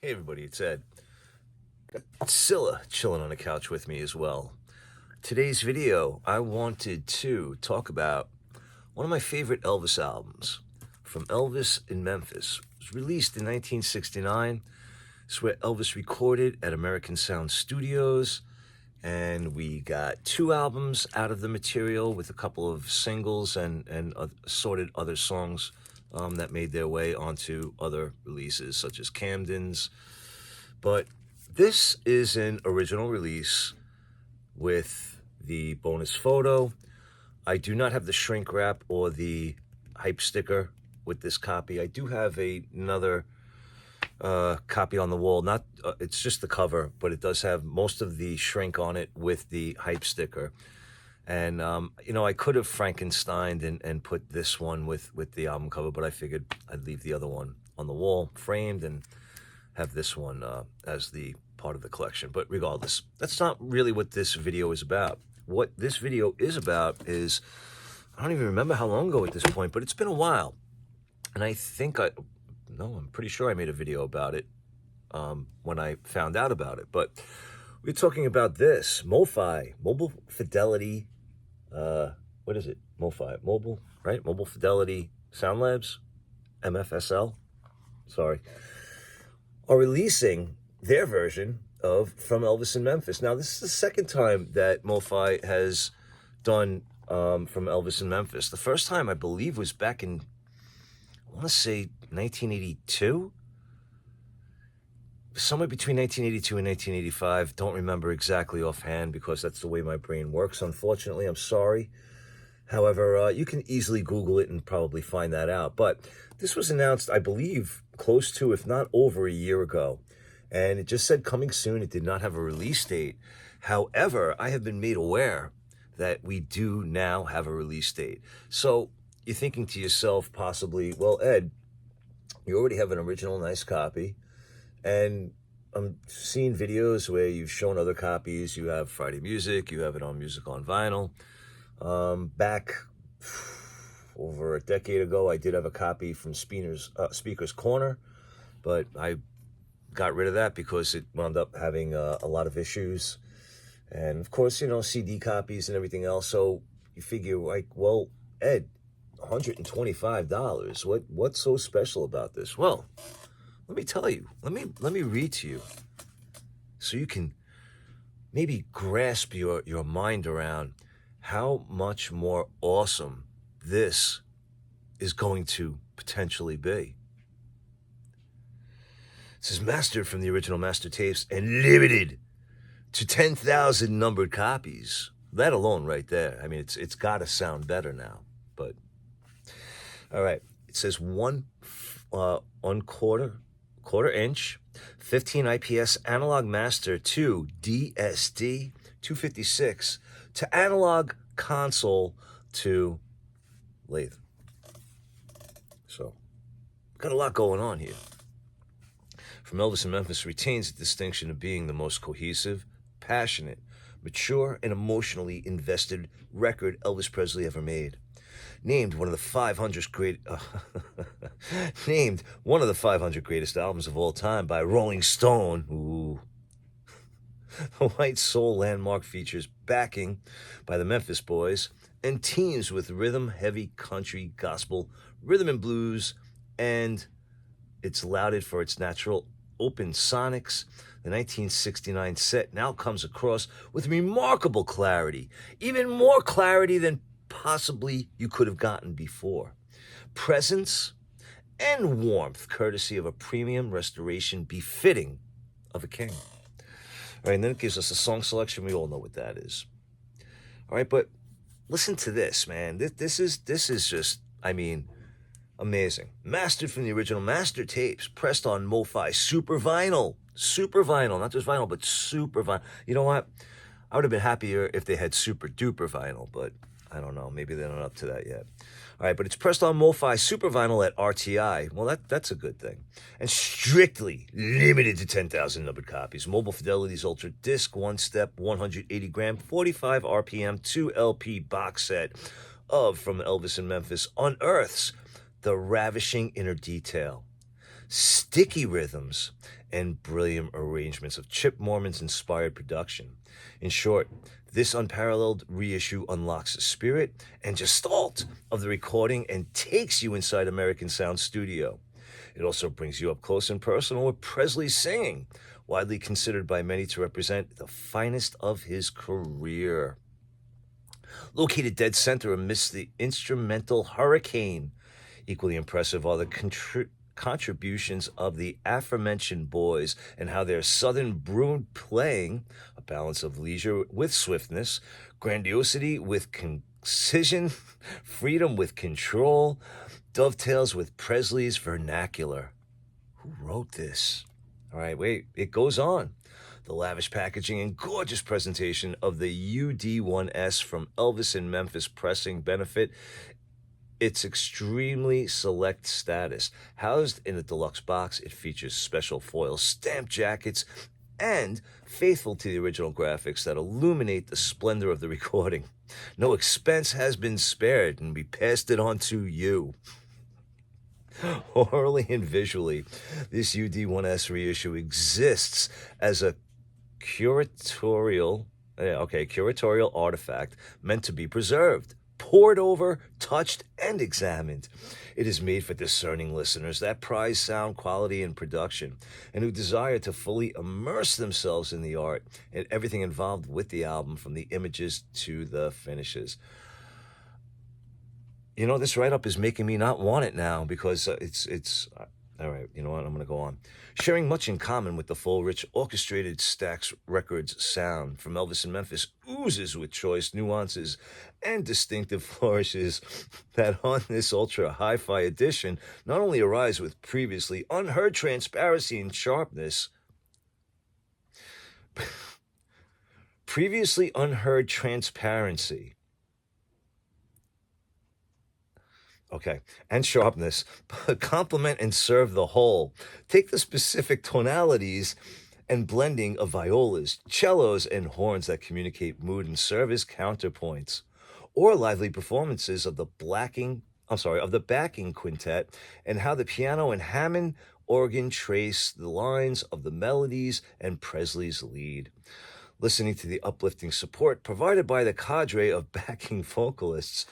Hey everybody, it's Ed. Got Scylla chilling on the couch with me as well. Today's video, I wanted to talk about one of my favorite Elvis albums, from Elvis in Memphis. It was released in 1969. It's where Elvis recorded at American Sound Studios, and we got 2 albums out of the material with a couple of singles and assorted other songs that made their way onto other releases, such as Camden's. But this is an original release with the bonus photo. I do not have the shrink wrap or the hype sticker with this copy. I do have another copy on the wall. Not it's just the cover, but it does have most of the shrink on it with the hype sticker. And I could have Frankensteined and put this one with the album cover, but I figured I'd leave the other one on the wall framed and have this one as the part of the collection. But regardless, that's not really what this video is about. What this video is about is, I don't even remember how long ago at this point, but it's been a while. And I'm pretty sure I made a video about it when I found out about it. But we're talking about this, Mofi, Mobile Fidelity, what is it? Mofi, Mobile, right? Mobile Fidelity Sound Labs, MFSL, sorry, are releasing their version of From Elvis in Memphis. Now, this is the second time that Mofi has done From Elvis in Memphis. The first time, I believe, was back in, I want to say 1982? Somewhere between 1982 and 1985. Don't remember exactly offhand because that's the way my brain works, unfortunately. I'm sorry. However, you can easily Google it and probably find that out. But this was announced, I believe, close to, if not over a year ago. And it just said coming soon. It did not have a release date. However, I have been made aware that we do now have a release date. So you're thinking to yourself, possibly, well, Ed, you already have an original nice copy. And I'm seeing videos where you've shown other copies. You have Friday Music. You have it on Music on Vinyl. Back over a decade ago, I did have a copy from Speaker's Corner, but I got rid of that because it wound up having a lot of issues. And of course, CD copies and everything else. So you figure, like, well, Ed, $125. What's so special about this? Well, let me tell you. Let me read to you so you can maybe grasp your mind around how much more awesome this is going to potentially be. This is mastered from the original master tapes and limited to 10,000 numbered copies. That alone right there. I mean, it's got to sound better now. But, all right. It says one quarter inch, 15 IPS analog master to DSD 256 to analog console to lathe. So, got a lot going on here. From Elvis in Memphis retains the distinction of being the most cohesive, passionate, mature, and emotionally invested record Elvis Presley ever made. Named one of the 500 greatest albums of all time by Rolling Stone. Ooh. The White Soul landmark features backing by the Memphis Boys and teams with rhythm-heavy country, gospel, rhythm and blues, and it's lauded for its natural open sonics. The 1969 set now comes across with remarkable clarity, even more clarity than possibly you could have gotten before. Presence and warmth, courtesy of a premium restoration befitting of a king. All right, and then it gives us a song selection. We all know what that is. All right, but listen to this, man. This is just, I mean, amazing. Mastered from the original master tapes, pressed on Mofi super vinyl, not just vinyl, but super vinyl. You know what? I would have been happier if they had super duper vinyl, but I don't know. Maybe they're not up to that yet. All right, but it's pressed on Mofi super vinyl at RTI. Well, that's a good thing. And strictly limited to 10,000 numbered copies. Mobile Fidelity's Ultra Disc, 1-step, 180 gram, 45 RPM, 2 LP box set of From Elvis in Memphis unearths the ravishing inner detail, sticky rhythms, and brilliant arrangements of Chip Moorman's inspired production. In short, this unparalleled reissue unlocks the spirit and gestalt of the recording and takes you inside American Sound Studio. It also brings you up close and personal with Presley's singing, widely considered by many to represent the finest of his career. Located dead center amidst the instrumental hurricane, equally impressive are the contributions of the aforementioned boys and how their southern brood playing, a balance of leisure with swiftness, grandiosity with concision, freedom with control, dovetails with Presley's vernacular. Who wrote this? All right, wait, it goes on. The lavish packaging and gorgeous presentation of the UD1S from Elvis in Memphis pressing benefit its extremely select status. Housed in a deluxe box, it features special foil stamped jackets and, faithful to the original graphics that illuminate the splendor of the recording, no expense has been spared and we passed it on to you. Orally and visually, this UD1S reissue exists as a curatorial artifact meant to be preserved, pored over, touched, and examined. It is made for discerning listeners that prize sound quality and production, and who desire to fully immerse themselves in the art and everything involved with the album, from the images to the finishes. You know, this write-up is making me not want it now, because it's all right, you know what, I'm going to go on. Sharing much in common with the full, rich, orchestrated Stax Records sound from Elvis in Memphis oozes with choice, nuances, and distinctive flourishes that on this ultra hi-fi edition not only arise with previously unheard transparency and sharpness, previously unheard transparency, and sharpness, but complement and serve the whole. Take the specific tonalities and blending of violas, cellos, and horns that communicate mood and serve as counterpoints, or lively performances of the backing quintet, and how the piano and Hammond organ trace the lines of the melodies and Presley's lead. Listening to the uplifting support provided by the cadre of backing vocalists,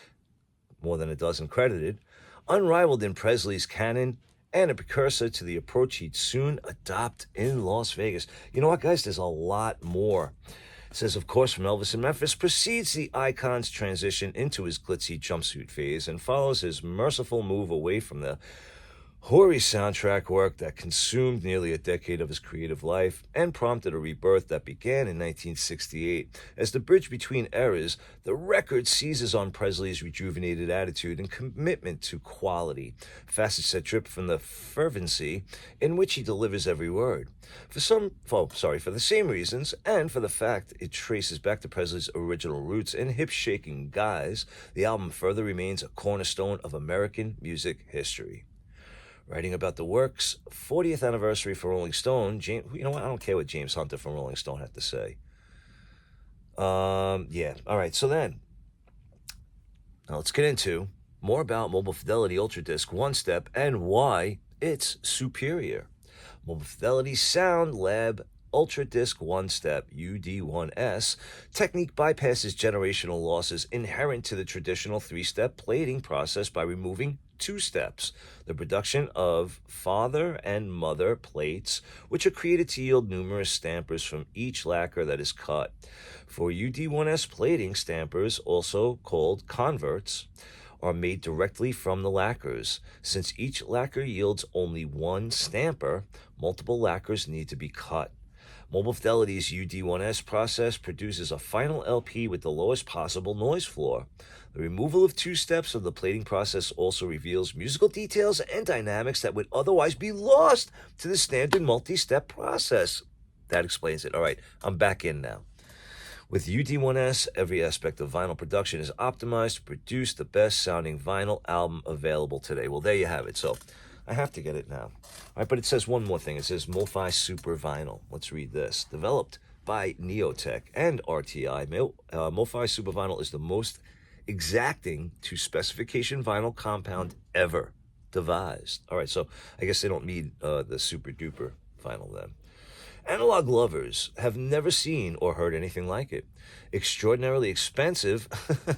more than a dozen credited, unrivaled in Presley's canon, and a precursor to the approach he'd soon adopt in Las Vegas. You know what, guys? There's a lot more. It says, of course, from Elvis in Memphis precedes the icon's transition into his glitzy jumpsuit phase and follows his merciful move away from the hoary soundtrack work that consumed nearly a decade of his creative life and prompted a rebirth that began in 1968. As the bridge between eras, the record seizes on Presley's rejuvenated attitude and commitment to quality, facets that drip from the fervency in which he delivers every word. For the same reasons, and for the fact it traces back to Presley's original roots and hip-shaking guise, the album further remains a cornerstone of American music history. Writing about the work's 40th anniversary for Rolling Stone, you know what? I don't care what James Hunter from Rolling Stone had to say. Yeah. All right. So then, now let's get into more about Mobile Fidelity Ultra Disc One Step and why it's superior. Mobile Fidelity Sound Lab Ultra Disc One Step UD1S technique bypasses generational losses inherent to the traditional three-step plating process by removing two steps: the production of father and mother plates, which are created to yield numerous stampers from each lacquer that is cut. For UD1S plating, stampers, also called converts, are made directly from the lacquers. Since each lacquer yields only one stamper, multiple lacquers need to be cut. Mobile Fidelity's UD1S process produces a final LP with the lowest possible noise floor. The removal of two steps of the plating process also reveals musical details and dynamics that would otherwise be lost to the standard multi-step process. That explains it. All right, I'm back in now. With UD1S, every aspect of vinyl production is optimized to produce the best-sounding vinyl album available today. Well, there you have it. So I have to get it now. All right, but it says one more thing. It says Mofi Super Vinyl. Let's read this. Developed by Neotech and RTI, Mofi Super Vinyl is the most exacting to specification vinyl compound ever devised. All right, so I guess they don't need the super duper vinyl then. Analog lovers have never seen or heard anything like it. Extraordinarily expensive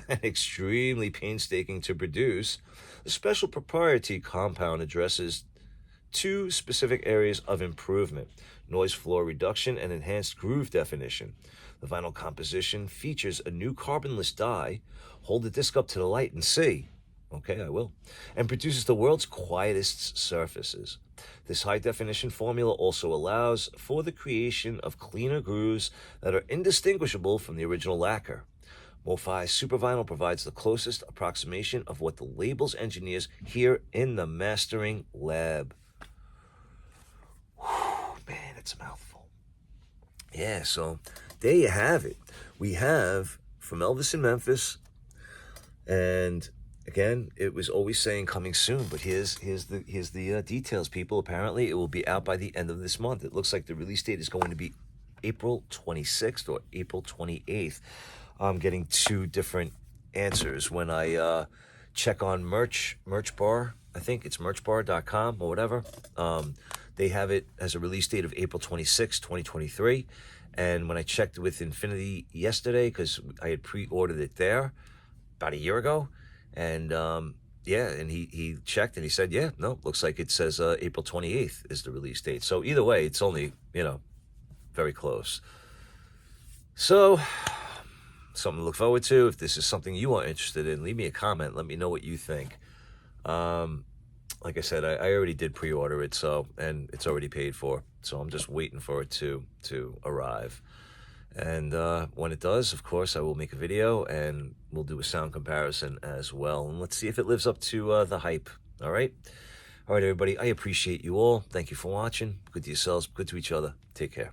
and extremely painstaking to produce, the special proprietary compound addresses two specific areas of improvement: noise floor reduction and enhanced groove definition. The vinyl composition features a new carbonless dye. Hold the disc up to the light and see. Okay, I will. And produces the world's quietest surfaces. This high-definition formula also allows for the creation of cleaner grooves that are indistinguishable from the original lacquer. Mofi Super Vinyl provides the closest approximation of what the label's engineers hear in the mastering lab. Whew, man, it's a mouthful. Yeah, so there you have it. We have from Elvis in Memphis, and again, it was always saying coming soon, but here's the details, people. Apparently, it will be out by the end of this month. It looks like the release date is going to be April 26th or April 28th. I'm getting two different answers when I check on Merch Bar. I think it's merchbar.com or whatever. They have it as a release date of April 26, 2023. And when I checked with Infinity yesterday, because I had pre-ordered it there about a year ago, and yeah, and he checked and he said, yeah, no, looks like it says April 28th is the release date. So either way, it's only, very close. So something to look forward to. If this is something you are interested in, leave me a comment. Let me know what you think. Like I said, I already did pre-order it, and it's already paid for. So I'm just waiting for it to arrive. And when it does, of course, I will make a video and we'll do a sound comparison as well. And let's see if it lives up to the hype. All right? All right, everybody. I appreciate you all. Thank you for watching. Good to yourselves. Good to each other. Take care.